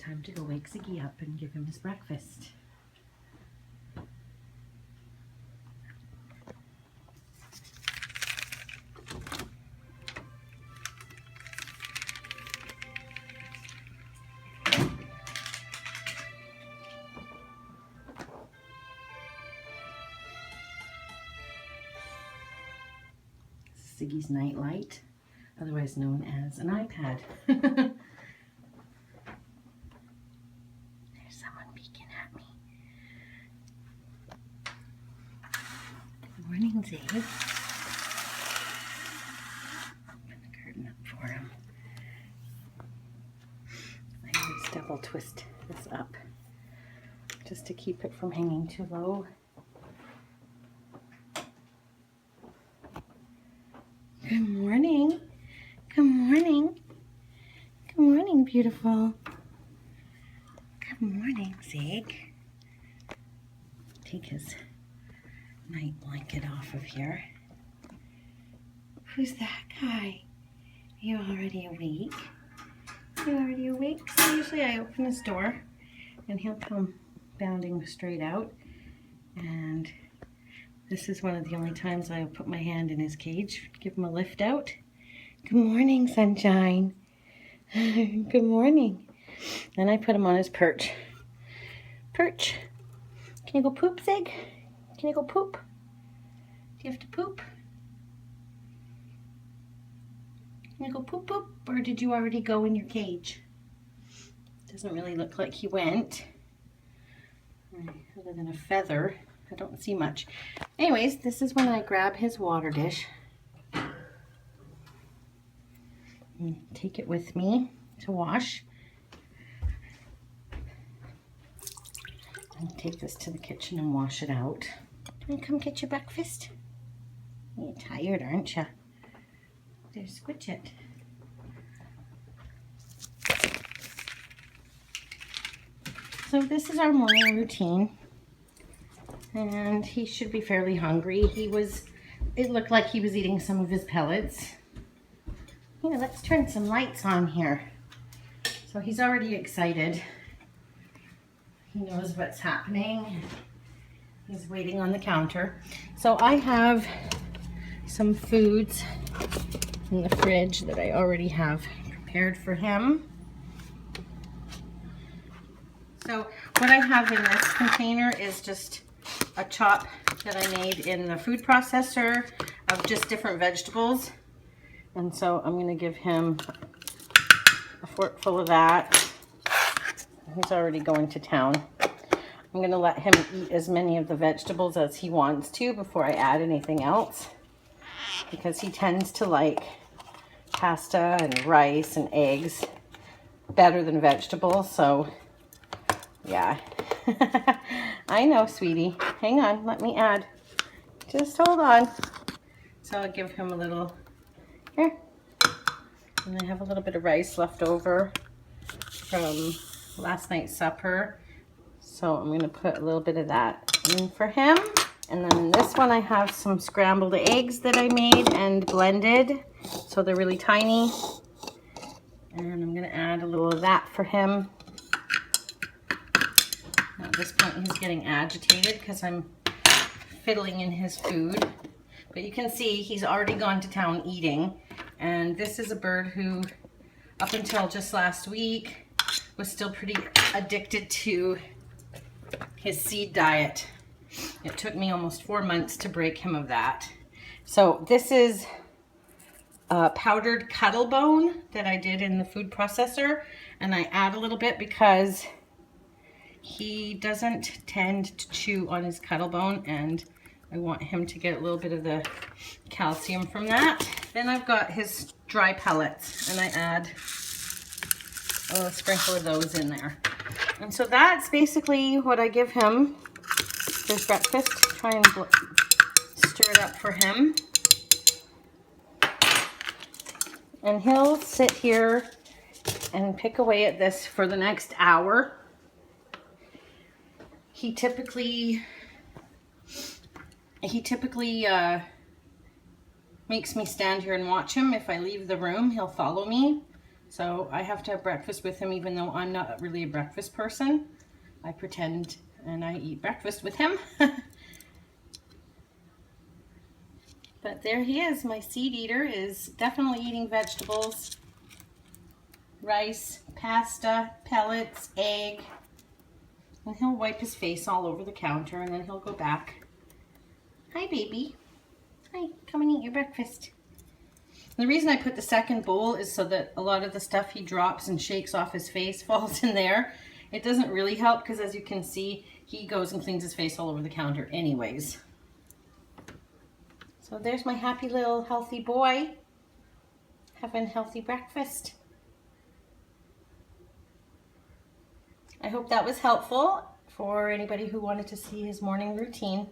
time to go wake Ziggy up and give him his breakfast. Ziggy's night light, otherwise known as an iPad. There's someone peeking at me. Good morning, Zig. Open the curtain up for him. I always double twist this up just to keep it from hanging too low. Good morning. Good morning. Good morning, beautiful. Good morning, Zig. Take his night blanket off of here. Who's that guy? Are you already awake? Are you already awake? So usually I open his door and he'll come bounding straight out. And this is one of the only times I'll put my hand in his cage, give him a lift out. Good morning, sunshine. Good morning. Then I put him on his perch. Perch. Can you go poop, Zig? Can you go poop? Do you have to poop? Can you go poop poop? Or did you already go in your cage? Doesn't really look like he went. Other than a feather. I don't see much. Anyways, this is when I grab his water dish and take it with me to wash. And take this to the kitchen and wash it out. Do you want to come get your breakfast? You're tired, aren't you? There, squitch it. So this is our morning routine. And he should be fairly hungry. It looked like he was eating some of his pellets. Here, let's turn some lights on here. So he's already excited. He knows what's happening. He's waiting on the counter. So I have some foods in the fridge that I already have prepared for him. So what I have in this container is just a chop that I made in the food processor of just different vegetables. And so I'm going to give him a fork full of that. He's already going to town. I'm going to let him eat as many of the vegetables as he wants to before I add anything else, because he tends to like pasta and rice and eggs better than vegetables. So yeah. I know, sweetie. Hang on, let me add. Just hold on. So I'll give him a little, here. And I have a little bit of rice left over from last night's supper. So I'm going to put a little bit of that in for him. And then this one I have some scrambled eggs that I made and blended. So they're really tiny. And I'm going to add a little of that for him. At this point he's getting agitated because I'm fiddling in his food. But you can see he's already gone to town eating. And this is a bird who, up until just last week, was still pretty addicted to his seed diet. It took me almost 4 months to break him of that. So this is powdered cuttle bone that I did in the food processor. And I add a little bit because he doesn't tend to chew on his cuttle bone, and I want him to get a little bit of the calcium from that. Then I've got his dry pellets, and I add a sprinkle of those in there. And so that's basically what I give him for his breakfast. Try and stir it up for him. And he'll sit here and pick away at this for the next hour. He typically makes me stand here and watch him. If I leave the room, he'll follow me. So I have to have breakfast with him even though I'm not really a breakfast person. I pretend and I eat breakfast with him. But there he is. My seed eater is definitely eating vegetables, rice, pasta, pellets, egg. And he'll wipe his face all over the counter and then he'll go back. Hi, baby. Hi, come and eat your breakfast. And the reason I put the second bowl is so that a lot of the stuff he drops and shakes off his face falls in there. It doesn't really help because, as you can see, he goes and cleans his face all over the counter anyways. So there's my happy little healthy boy having healthy breakfast. I hope that was helpful for anybody who wanted to see his morning routine.